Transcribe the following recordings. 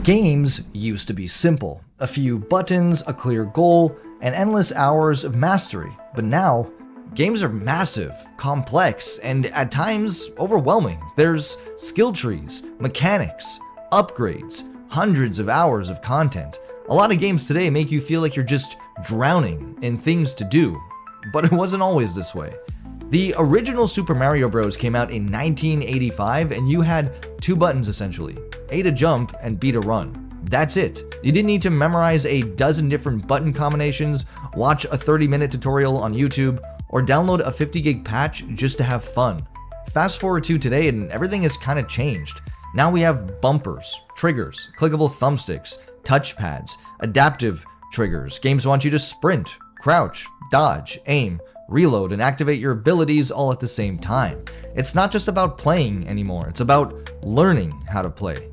Games used to be simple. A few buttons, a clear goal, and endless hours of mastery. But now, games are massive, complex, and at times overwhelming. There's skill trees, mechanics, upgrades, hundreds of hours of content. A lot of games today make you feel like you're just drowning in things to do, but it wasn't always this way. The original Super Mario Bros. Came out in 1985, and you had two buttons essentially, A to jump and B to run. That's it. You didn't need to memorize a dozen different button combinations, watch a 30-minute tutorial on YouTube, or download a 50 gig patch just to have fun. Fast forward to today and everything has kind of changed. Now we have bumpers, triggers, clickable thumbsticks, touchpads, adaptive triggers. Games want you to sprint, crouch, dodge, aim, reload, and activate your abilities all at the same time. It's not just about playing anymore, it's about learning how to play.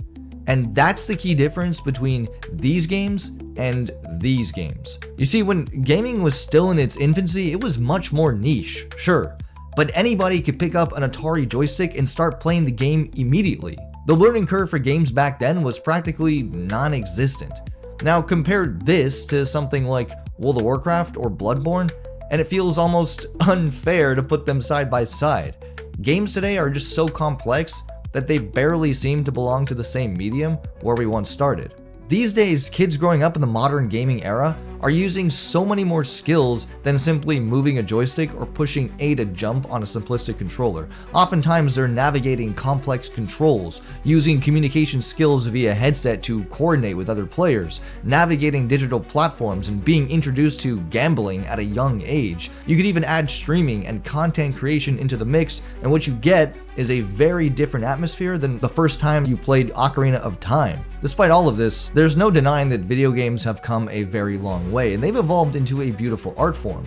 And that's the key difference between these games and these games. You see, when gaming was still in its infancy, it was much more niche, sure, but anybody could pick up an Atari joystick and start playing the game immediately. The learning curve for games back then was practically non-existent. Now compare this to something like World of Warcraft or Bloodborne, and it feels almost unfair to put them side by side. Games today are just so complex that they barely seem to belong to the same medium where we once started. These days, kids growing up in the modern gaming era are using so many more skills than simply moving a joystick or pushing A to jump on a simplistic controller. Oftentimes, they're navigating complex controls, using communication skills via headset to coordinate with other players, navigating digital platforms, and being introduced to gambling at a young age. You could even add streaming and content creation into the mix, and what you get is a very different atmosphere than the first time you played Ocarina of Time. Despite all of this, there's no denying that video games have come a very long way, and they've evolved into a beautiful art form.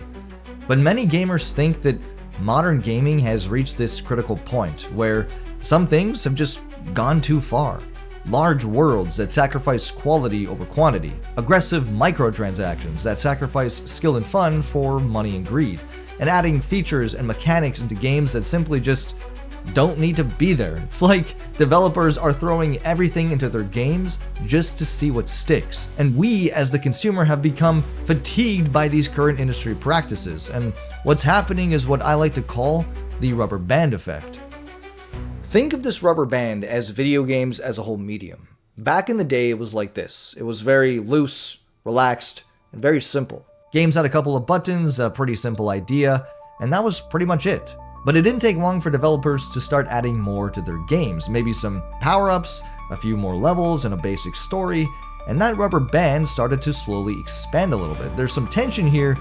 But many gamers think that modern gaming has reached this critical point where some things have just gone too far. Large worlds that sacrifice quality over quantity, aggressive microtransactions that sacrifice skill and fun for money and greed, and adding features and mechanics into games that simply just don't need to be there. It's like developers are throwing everything into their games just to see what sticks. And we, as the consumer, have become fatigued by these current industry practices. And what's happening is what I like to call the rubber band effect. Think of this rubber band as video games as a whole medium. Back in the day, it was like this. It was very loose, relaxed, and very simple. Games had a couple of buttons, a pretty simple idea, and that was pretty much it. But it didn't take long for developers to start adding more to their games, maybe some power-ups, a few more levels, and a basic story, and that rubber band started to slowly expand a little bit. There's some tension here,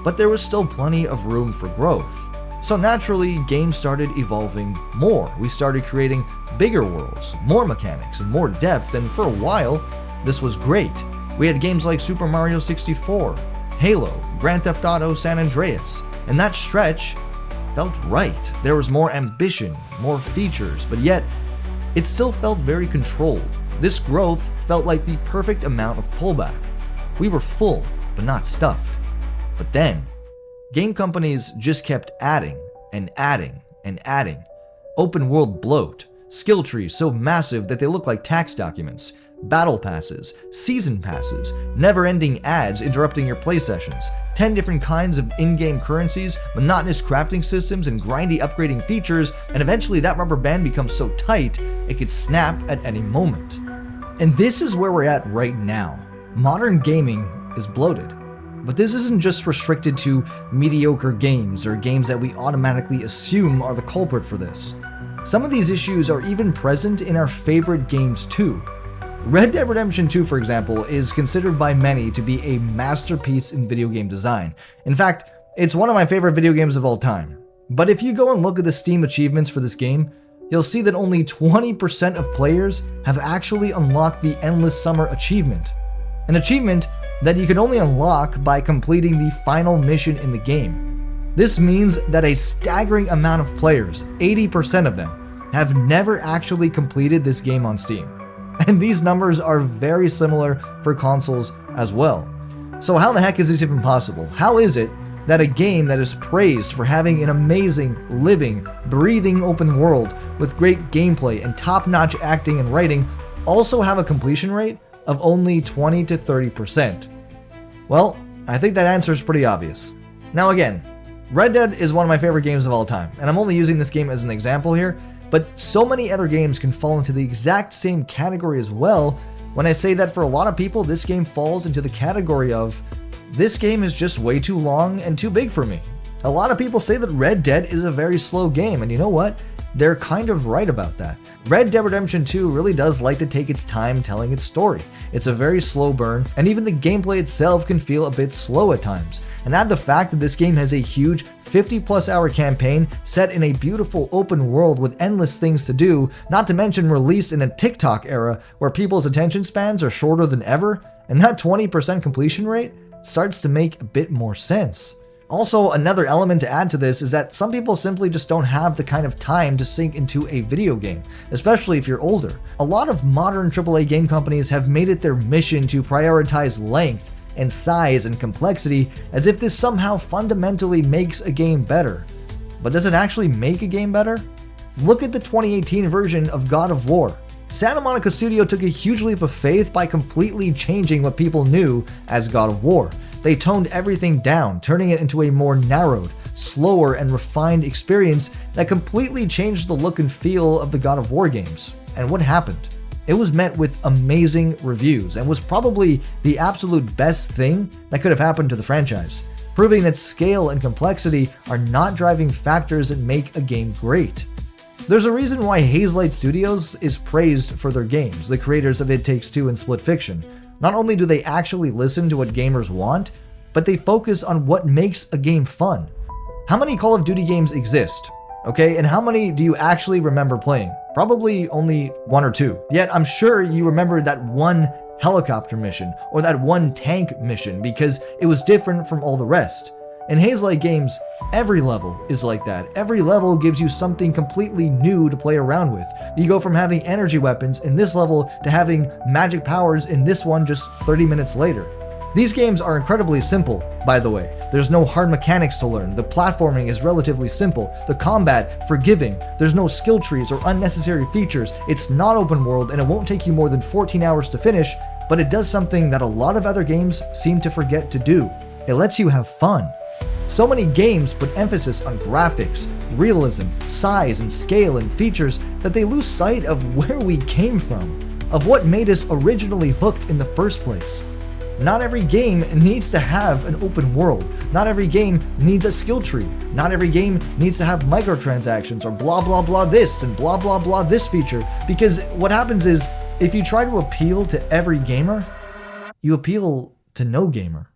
but there was still plenty of room for growth. So naturally, games started evolving more. We started creating bigger worlds, more mechanics, and more depth, and for a while, this was great. We had games like Super Mario 64, Halo, Grand Theft Auto San Andreas, and that stretch felt right. There was more ambition, more features, but yet it still felt very controlled. This growth felt like the perfect amount of pullback. We were full, but not stuffed. But then, game companies just kept adding and adding and adding. Open world bloat, skill trees so massive that they look like tax documents, battle passes, season passes, never-ending ads interrupting your play sessions, 10 different kinds of in-game currencies, monotonous crafting systems, and grindy upgrading features, and eventually that rubber band becomes so tight it could snap at any moment. And this is where we're at right now. Modern gaming is bloated. But this isn't just restricted to mediocre games or games that we automatically assume are the culprit for this. Some of these issues are even present in our favorite games too. Red Dead Redemption 2, for example, is considered by many to be a masterpiece in video game design. In fact, it's one of my favorite video games of all time. But if you go and look at the Steam achievements for this game, you'll see that only 20% of players have actually unlocked the Endless Summer achievement. An achievement that you can only unlock by completing the final mission in the game. This means that a staggering amount of players, 80% of them, have never actually completed this game on Steam. And these numbers are very similar for consoles as well. So how the heck is this even possible? How is it that a game that is praised for having an amazing, living, breathing open world with great gameplay and top-notch acting and writing also have a completion rate of only 20 to 30%? Well, I think that answer is pretty obvious. Now again, Red Dead is one of my favorite games of all time, and I'm only using this game as an example here, but so many other games can fall into the exact same category as well when I say that for a lot of people, this game falls into the category of, this game is just way too long and too big for me. A lot of people say that Red Dead is a very slow game, and you know what? They're kind of right about that. Red Dead Redemption 2 really does like to take its time telling its story. It's a very slow burn, and even the gameplay itself can feel a bit slow at times. And add the fact that this game has a huge 50+ hour campaign set in a beautiful open world with endless things to do, not to mention released in a TikTok era where people's attention spans are shorter than ever, and that 20% completion rate starts to make a bit more sense. Also, another element to add to this is that some people simply just don't have the kind of time to sink into a video game, especially if you're older. A lot of modern AAA game companies have made it their mission to prioritize length and size and complexity as if this somehow fundamentally makes a game better. But does it actually make a game better? Look at the 2018 version of God of War. Santa Monica Studio took a huge leap of faith by completely changing what people knew as God of War. They toned everything down, turning it into a more narrowed, slower, and refined experience that completely changed the look and feel of the God of War games. And what happened? It was met with amazing reviews and was probably the absolute best thing that could have happened to the franchise, proving that scale and complexity are not driving factors that make a game great. There's a reason why Hazelight Studios is praised for their games, the creators of It Takes Two and Split Fiction. Not only do they actually listen to what gamers want, but they focus on what makes a game fun. How many Call of Duty games exist? Okay, and how many do you actually remember playing? Probably only 1 or 2. Yet I'm sure you remember that one helicopter mission or that one tank mission because it was different from all the rest. In Hazelight games, every level is like that. Every level gives you something completely new to play around with. You go from having energy weapons in this level to having magic powers in this one just 30 minutes later. These games are incredibly simple, by the way. There's no hard mechanics to learn. The platforming is relatively simple. The combat, forgiving. There's no skill trees or unnecessary features. It's not open world and it won't take you more than 14 hours to finish, but it does something that a lot of other games seem to forget to do. It lets you have fun. So many games put emphasis on graphics, realism, size, and scale and features that they lose sight of where we came from, of what made us originally hooked in the first place. Not every game needs to have an open world. Not every game needs a skill tree. Not every game needs to have microtransactions or blah blah blah this and blah blah blah this feature, because what happens is if you try to appeal to every gamer, you appeal to no gamer.